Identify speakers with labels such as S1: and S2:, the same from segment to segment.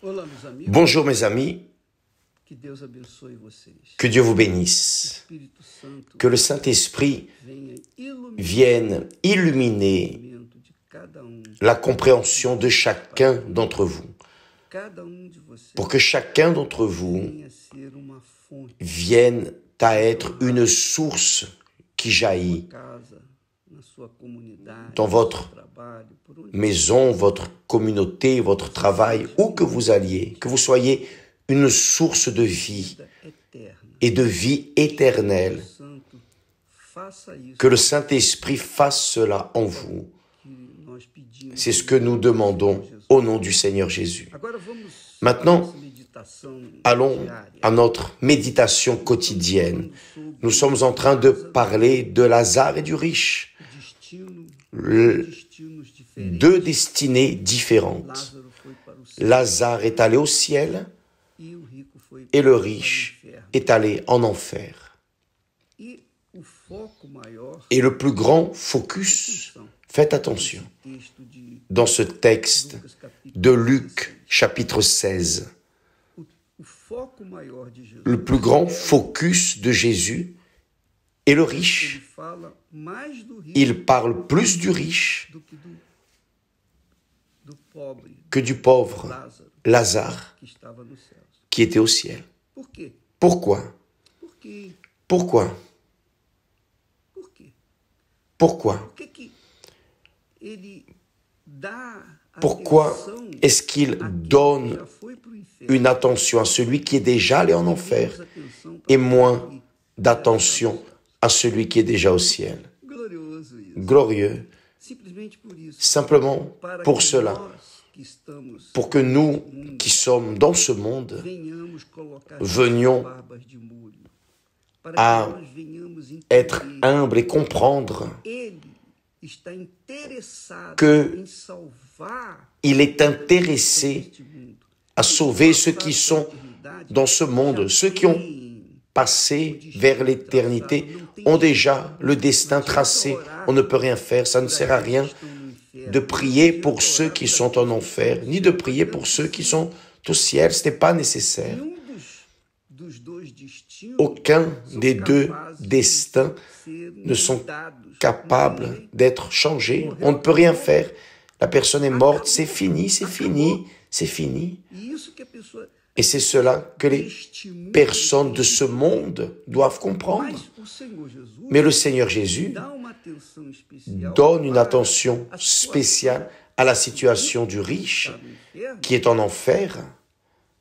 S1: Olá, meus amigos.
S2: Bonjour mes amis,
S1: Que Deus abençoe vocês.
S2: que Dieu vous bénisse,
S1: Espírito Santo
S2: que le Saint-Esprit
S1: venha iluminar
S2: vienne illuminer
S1: o momento de cada
S2: la compréhension de chacun d'entre vous,
S1: de vocês
S2: pour que chacun d'entre vous
S1: venha ser uma fonte
S2: vienne à être une source qui jaillit
S1: casa, na sua comunidade,
S2: dans votre
S1: no trabalho, por onde
S2: maison, votre communauté, votre travail, où que vous alliez, que vous soyez une source de vie
S1: eterna.
S2: et de vie éternelle,
S1: Santo, faça isso
S2: que le Saint-Esprit fasse cela en vous.
S1: que nós pedimos.
S2: C'est ce que nous demandons au nom du Seigneur Jésus.
S1: Agora vamos
S2: Maintenant,
S1: à nossa meditação
S2: Allons
S1: diária.
S2: à notre méditation quotidienne. Nous sommes en train de parler de Lazare et du riche,
S1: Destinos diferentes.
S2: deux destinées différentes.
S1: Lázaro foi para o céu
S2: Lazare est allé au ciel
S1: e o rico foi
S2: et le
S1: para o
S2: riche
S1: inferno.
S2: est allé en enfer.
S1: E o foco maior
S2: Et le plus grand focus, faites attention,
S1: texto de
S2: dans ce texte
S1: Lucas capítulo
S2: de Luc chapitre 16,
S1: o foco maior de Jesus.
S2: le plus grand focus de Jésus est le riche.
S1: Ele fala mais do rico
S2: Il parle plus du riche
S1: do que do pobre
S2: que du pauvre
S1: Lázaro
S2: Lazare
S1: que estava nos céus.
S2: qui était au ciel.
S1: Por quê?
S2: Pourquoi?
S1: Porque
S2: Pourquoi?
S1: por quê?
S2: Pourquoi?
S1: Por que ele dá
S2: Pourquoi
S1: atenção
S2: est-ce qu'il
S1: àquele que
S2: donne
S1: já foi pro inferno?
S2: une attention à celui qui est déjà allé en enfer
S1: Menos atenção
S2: et
S1: para
S2: moins
S1: aquele
S2: d'attention à celui qui est déjà au ciel?
S1: glorioso isso.
S2: Glorieux,
S1: Simplesmente por isso.
S2: simplement
S1: Para
S2: pour
S1: que
S2: cela,
S1: nós que estamos
S2: pour que nous qui sommes dans ce monde
S1: venhamos colocar
S2: venions
S1: barbas de molho, para
S2: à
S1: que nós venhamos
S2: être
S1: entender
S2: humbles et comprendre
S1: ele está interessado
S2: que
S1: em salvar
S2: il est intéressé
S1: este mundo.
S2: à sauver ceux qui sont dans ce monde, ceux qui ont passé vers l'éternité ont déjà le destin tracé. On ne peut rien faire, ça ne sert à rien de prier pour ceux qui sont en enfer, ni de prier pour ceux qui sont au ciel, ce n'est pas nécessaire.
S1: Dos dois destinos
S2: Aucun des deux destins ne sont capables d'être changés. On ne peut rien faire. La personne est morte, c'est fini, c'est fini, c'est fini.
S1: E isso que a pessoa
S2: Et c'est cela que les
S1: este mundo
S2: personnes de ce monde doivent comprendre.
S1: mas o Senhor Jesus
S2: Mais le Seigneur Jésus
S1: dá uma atenção especial
S2: donne une
S1: para
S2: attention
S1: a
S2: spéciale à la situation du riche
S1: situação do inferno,
S2: qui est en enfer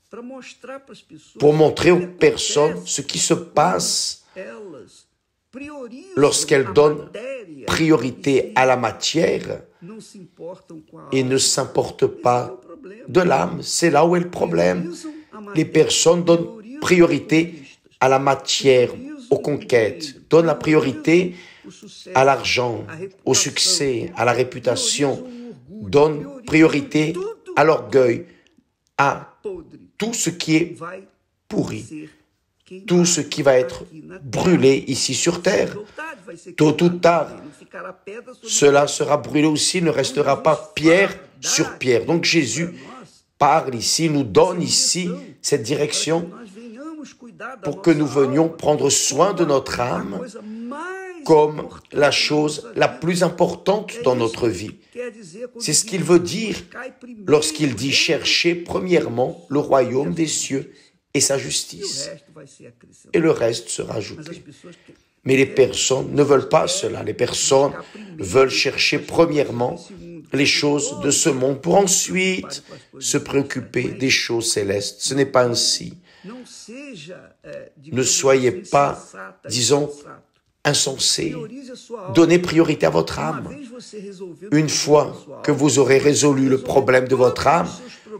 S1: para mostrar para as pessoas
S2: pour montrer
S1: o
S2: aux
S1: que
S2: personnes
S1: acontece
S2: ce qui se passe
S1: elas priorizam
S2: lorsqu'elles
S1: a
S2: donnent
S1: matéria
S2: priorité à la matière
S1: não se importam com a
S2: et
S1: alma.
S2: ne s'importent
S1: Esse é o
S2: pas
S1: problema.
S2: de l'âme. C'est là où est le problème.
S1: Priorizam a matéria,
S2: Les personnes donnent
S1: priorizam
S2: priorité
S1: as conquistas,
S2: à la matière, aux conquêtes, donnent la priorité
S1: o sucesso,
S2: à l'argent,
S1: a reputação,
S2: au succès, à la réputation,
S1: priorizam o orgulho,
S2: donnent
S1: priorizam
S2: priorité
S1: tudo
S2: à l'orgueil, à
S1: podre
S2: tout ce qui est
S1: vai
S2: pourri,
S1: ser queimado
S2: tout ce qui va être
S1: aqui na terra.
S2: brûlé ici sur terre.
S1: Vontade vai ser
S2: Tôt ou
S1: queimado,
S2: tard,
S1: não ficará pedra sobre
S2: Cela sera brûlé aussi, ne restera pas pierre sur pierre. Donc Jésus parle ici, nous donne ici cette direction pour que nous venions prendre soin de notre âme comme la chose la plus importante dans notre vie. C'est ce qu'il veut dire lorsqu'il dit « Cherchez premièrement le royaume des cieux et sa justice, et le reste sera ajouté. » Mais les personnes ne veulent pas cela. Les personnes veulent chercher premièrement les choses de ce monde pour ensuite se préoccuper des choses célestes. Ce n'est pas ainsi. Ne soyez pas, disons, insensés. Donnez priorité à votre âme. Une fois que vous aurez résolu le problème de votre âme,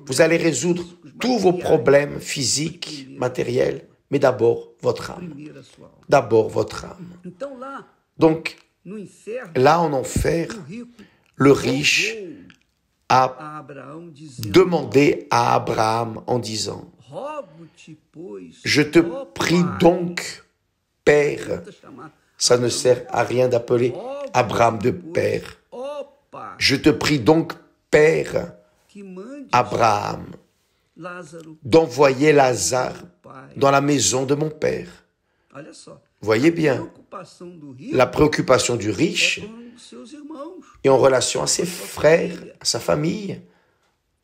S2: vous allez résoudre tous vos problèmes physiques, matériels, mais d'abord votre âme. D'abord votre âme. Donc, là en enfer, le riche a demandé à Abraham en disant « Je te prie donc, Père », ça ne sert à rien d'appeler Abraham de Père. « Je te prie donc, Père Abraham,
S1: Lázaro,
S2: d'envoyer Lazare
S1: do pai.
S2: dans la maison de mon père.
S1: Olha só.
S2: Voyez
S1: A
S2: bien,
S1: preocupação do rico
S2: la préoccupation du
S1: é
S2: riche
S1: com seus irmãos.
S2: est en relation à ses frères, à sa famille.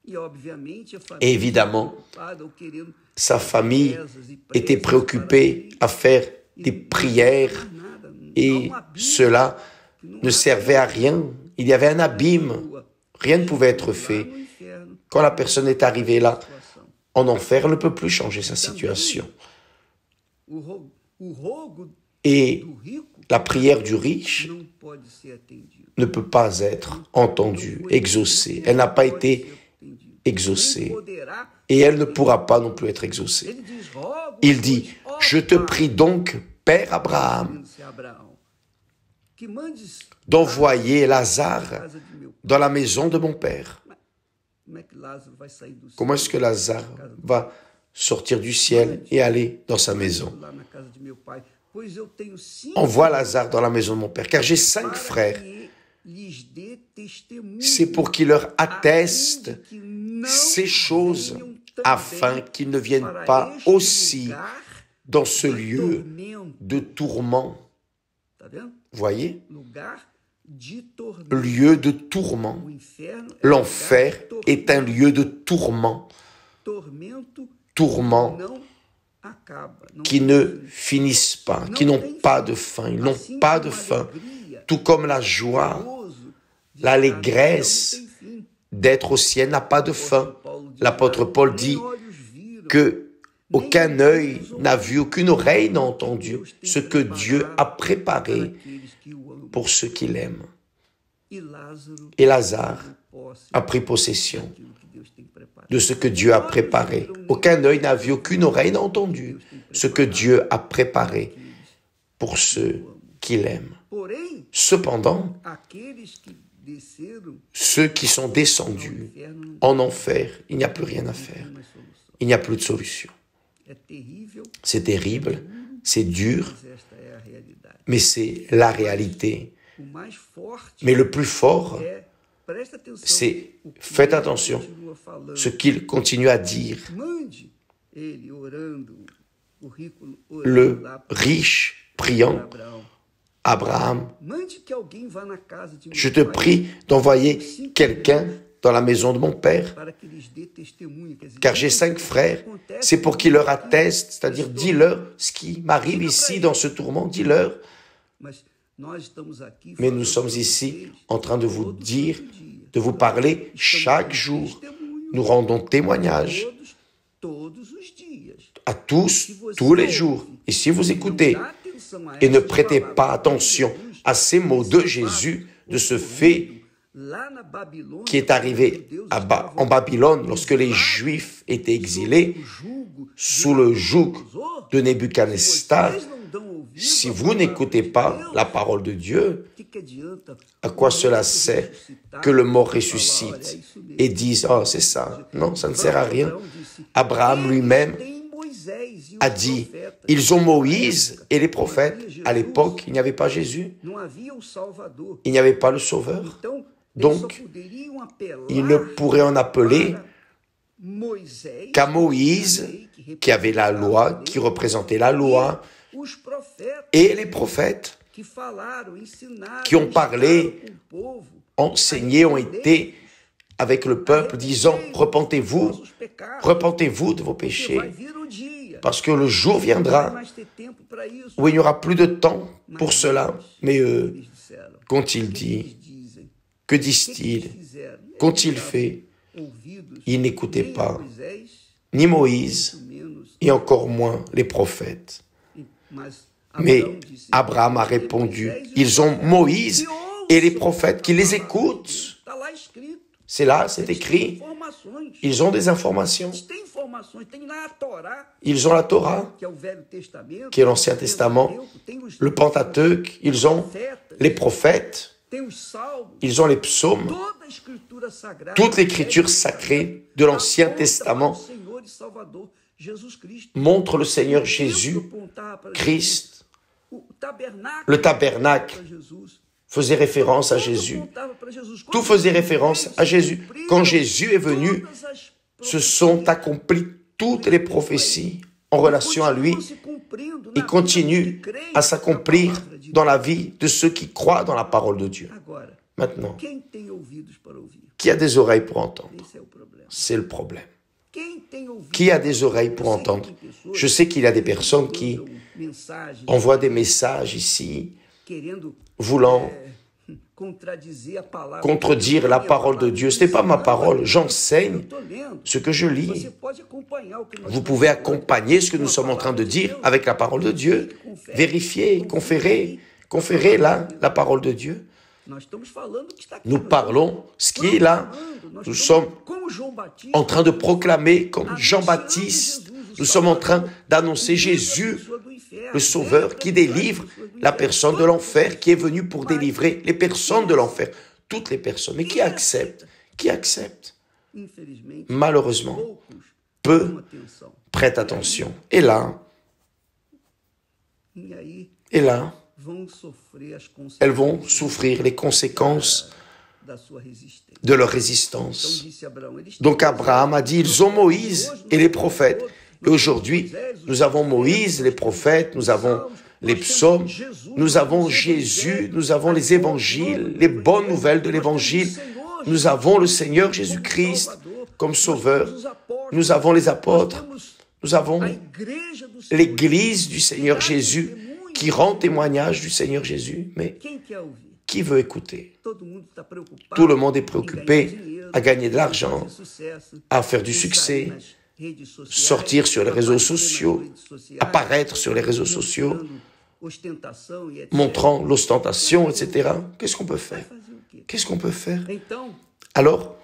S1: E, obviamente, a família
S2: Et évidemment,
S1: preocupada ou querendo
S2: sa famille
S1: rezas e
S2: était
S1: preces
S2: préoccupée
S1: para
S2: à faire
S1: ele.
S2: des
S1: E não
S2: prières
S1: faz nada. Não
S2: et
S1: há um abismo
S2: cela
S1: que não
S2: ne
S1: há
S2: servait à rien. Il y avait un abîme.
S1: rua.
S2: Rien ne pouvait être
S1: Lá
S2: fait.
S1: no inferno,
S2: Quand la personne est arrivée là,
S1: situação.
S2: en enfer, elle ne peut plus changer sa situation.
S1: O rogo
S2: Et
S1: do rico
S2: la prière du riche
S1: não pode ser atendido.
S2: ne peut pas être entendue, exaucée. Elle n'a pas été exaucée.
S1: Poderá.
S2: Et elle ne pourra pas non plus être exaucée.
S1: Ele diz, rogo,
S2: Il dit,
S1: pois, ó
S2: je te
S1: Pai,
S2: prie donc, Père Abraham,
S1: dizendo-se a Abraão, que mandes
S2: d'envoyer
S1: à
S2: Lazare
S1: casa de meu pai.
S2: dans la maison de mon père.
S1: Como é que Lázaro vai sair do
S2: Comment
S1: céu?
S2: est-ce que Lazare va sortir du ciel et aller dans sa maison?
S1: Lá na casa de meu pai, pois eu tenho 5
S2: Envoie Lazare dans la maison de mon père, car j'ai 5
S1: para
S2: frères.
S1: que lhes dê testemunho,
S2: C'est pour qu'il leur atteste
S1: a fim de que não
S2: ces choses
S1: venham
S2: afin
S1: também
S2: qu'ils ne viennent
S1: para
S2: pas
S1: este
S2: aussi
S1: lugar
S2: dans ce
S1: de
S2: lieu
S1: tormento.
S2: de tourment.
S1: Tá vendo?
S2: Voyez?
S1: Lugar de tormento.
S2: Lieu de tourment.
S1: O inferno é
S2: L'enfer
S1: lugar de
S2: est un lieu de tourment.
S1: tormento
S2: Tourment
S1: não acaba, não
S2: qui
S1: tem
S2: ne
S1: fim.
S2: finissent pas, qui n'ont pas de fin. Ils n'ont
S1: Assim
S2: pas
S1: como
S2: de
S1: a
S2: fin.
S1: alegria,
S2: Tout comme la joie,
S1: o gozo de
S2: l'allégresse
S1: estar no céu não tem fim.
S2: d'être au ciel n'a pas de fin. L'apôtre Paul dit
S1: Nem olhos viram,
S2: que aucun œil n'a vu, aucune oreille n'a entendu ce que Dieu a préparé
S1: aqueles que o amam.
S2: pour ceux qui l'aiment.
S1: E Lázaro
S2: Et Lazare
S1: posse
S2: a pris possession
S1: daquilo que Deus tem preparado.
S2: de ce que Dieu a préparé. Aucun œil n'a vu, aucune oreille n'a entendu ce que Dieu a préparé pour ceux qui l'aiment.
S1: Porém,
S2: Cependant,
S1: aqueles que desceram
S2: ceux qui sont descendus
S1: no inferno não
S2: en enfer, il n'y a plus rien à
S1: tem
S2: faire.
S1: mais solução.
S2: Il n'y a plus de solution.
S1: É terrível,
S2: C'est terrible, c'est dur,
S1: mas esta é a realidade.
S2: mais c'est la réalité.
S1: O mais forte
S2: Mais le plus fort,
S1: é, presta atenção,
S2: c'est,
S1: o que
S2: faites
S1: ele
S2: attention,
S1: continua falando.
S2: ce qu'il continue à dire.
S1: Mande ele orando, o rico
S2: Le
S1: orando lá para
S2: riche priant
S1: Abraão.
S2: Abraham,
S1: Mande que alguém vá na casa de meu
S2: je te
S1: pai
S2: prie d'envoyer quelqu'un dans la maison de mon père,
S1: para que lhes dê testemunho. Quer dizer,
S2: car j'ai 5 frères. C'est pour qu'il leur atteste, c'est-à-dire dis-leur ce qui m'arrive ici dans ce tourment, dis-leur.
S1: Mas nós estamos aqui
S2: Mais
S1: falando
S2: nous sommes
S1: para
S2: ici
S1: vocês
S2: en train de vous
S1: todo
S2: dire,
S1: santo dia.
S2: de vous parler chaque jour. Nous rendons témoignage
S1: Todos os dias.
S2: à tous les jours. Et si vous écoutez
S1: Dá atenção a
S2: et ne
S1: essas
S2: prêtez
S1: palavras
S2: pas
S1: de
S2: attention
S1: Jesus,
S2: à ces mots de Jésus, de ce fait
S1: lá na Babilônia,
S2: qui est arrivé en Babylone lorsque les Juifs étaient exilés sous le joug de Nebuchadnezzar. Si vous n'écoutez pas la parole de Dieu, à quoi cela sert que le mort ressuscite et dise « Oh, c'est ça ». Non, ça ne sert à rien. Abraham lui-même a dit « Ils ont Moïse et les prophètes ». À l'époque, il n'y avait pas Jésus, il n'y avait pas le Sauveur. Donc, il ne pourrait en appeler qu'à Moïse, qui avait la loi, qui représentait la loi, et les prophètes qui ont parlé, enseigné, ont été avec le peuple, disant « Repentez-vous de vos péchés, parce que le jour viendra où il n'y aura plus de temps pour cela. » Mais eux, qu'ont-ils dit? Que disent-ils? Qu'ont-ils fait? Ils n'écoutaient pas ni Moïse, et encore moins les prophètes. Mais Abraham a répondu, ils ont Moïse et les prophètes qui les écoutent. C'est là, c'est écrit. Ils ont des informations. Ils ont la Torah, qui est l'Ancien Testament, le Pentateuque, ils ont les prophètes, ils ont les psaumes, toute l'écriture sacrée de l'Ancien Testament montre le Seigneur Jésus-Christ. Le tabernacle faisait référence à Jésus. Tout faisait référence à Jésus. Quand Jésus est venu, se sont accomplies toutes les prophéties en relation à lui et continuent à s'accomplir dans la vie de ceux qui croient dans la parole de Dieu. Maintenant, qui a des oreilles pour entendre? C'est le problème. Qui a des oreilles pour entendre? Je sais qu'il y a des personnes qui envoient des messages ici, voulant contredire la parole de Dieu. Ce n'est pas ma parole, j'enseigne ce que je lis. Vous pouvez accompagner ce que nous sommes en train de dire avec la parole de Dieu. Vérifiez, conférez là la parole de Dieu. Nous parlons ce qui est là. Nous sommes en train de proclamer comme Jean-Baptiste. Nous sommes en train d'annoncer Jésus, le Sauveur, qui délivre la personne de l'enfer, qui est venu pour délivrer les personnes de l'enfer. Toutes les personnes. Mais qui accepte? Qui accepte? Malheureusement, peu prêtent attention. Et là, elles vont souffrir les conséquences de leur résistance. Donc Abraham a dit, ils ont Moïse et les prophètes. Et aujourd'hui, nous avons Moïse, les prophètes, nous avons les psaumes, nous avons Jésus, nous avons les évangiles, les bonnes nouvelles de l'évangile, nous avons le Seigneur Jésus-Christ comme sauveur, nous avons les apôtres, nous avons l'église du Seigneur Jésus qui rend témoignage du Seigneur Jésus. Mais qui veut écouter? Tout le monde est préoccupé à gagner de l'argent, à faire du succès, sortir sur les réseaux sociaux, apparaître sur les réseaux sociaux, montrant l'ostentation, etc. Qu'est-ce qu'on peut faire? Qu'est-ce qu'on peut faire? Alors,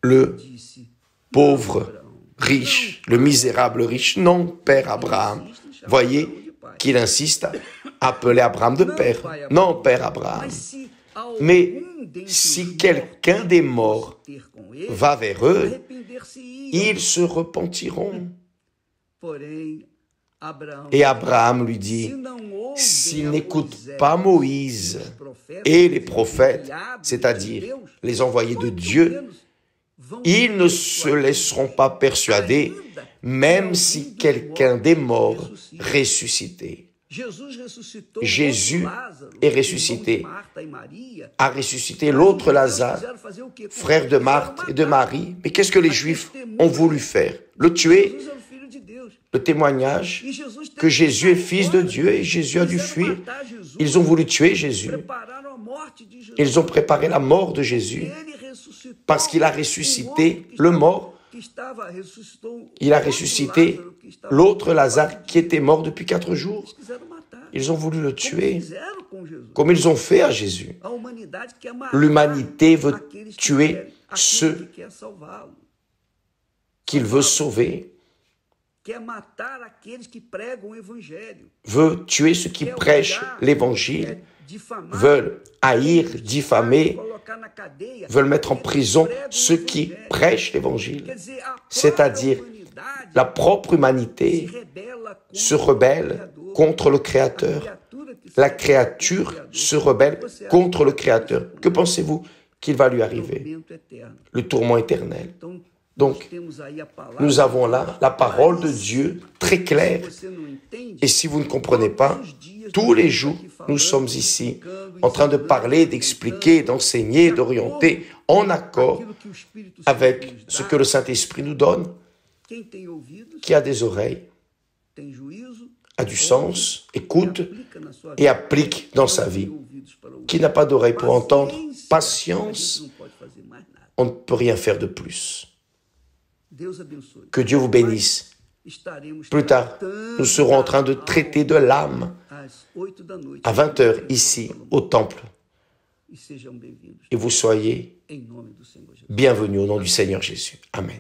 S2: le pauvre riche, le misérable riche, non, Père Abraham. Voyez qu'il insiste à appeler Abraham de Père. Non, Père Abraham. Mais si quelqu'un des morts va vers eux, ils se repentiront. Et Abraham lui dit, s'ils n'écoutent pas Moïse et les prophètes, c'est-à-dire les envoyés de Dieu, ils ne se laisseront pas persuader, même si quelqu'un des morts ressuscité. Jésus est ressuscité, a ressuscité l'autre Lazare, frère de Marthe et de Marie. Mais qu'est-ce que les Juifs ont voulu faire? Le tuer? Le témoignage que Jésus est fils de Dieu et Jésus a dû fuir. Ils ont voulu tuer Jésus. Ils ont préparé la mort de Jésus parce qu'il a ressuscité le mort. Il a ressuscité l'autre Lazare qui était mort depuis 4 jours. Ils ont voulu le tuer, comme ils ont fait à Jésus. L'humanité veut tuer ceux qu'il veut sauver, veut tuer ceux qui prêchent l'évangile, veulent haïr, diffamer, veulent mettre en prison ceux qui prêchent l'évangile. C'est-à-dire, la propre humanité se rebelle contre le Créateur. La créature se rebelle contre le Créateur. Que pensez-vous qu'il va lui arriver? Le tourment éternel. Donc, nous avons là la parole de Dieu très claire. Et si vous ne comprenez pas, tous les jours, nous sommes ici en train de parler, d'expliquer, d'enseigner, d'orienter en accord avec ce que le Saint-Esprit nous donne. Qui a des oreilles, a du sens, écoute et applique dans sa vie. Qui n'a pas d'oreille pour entendre, patience, on ne peut rien faire de plus. Que Dieu vous bénisse. Plus tard, nous serons en train de traiter de l'âme à 20h ici au temple. Et vous soyez bienvenus au nom du Seigneur Jésus. Amen.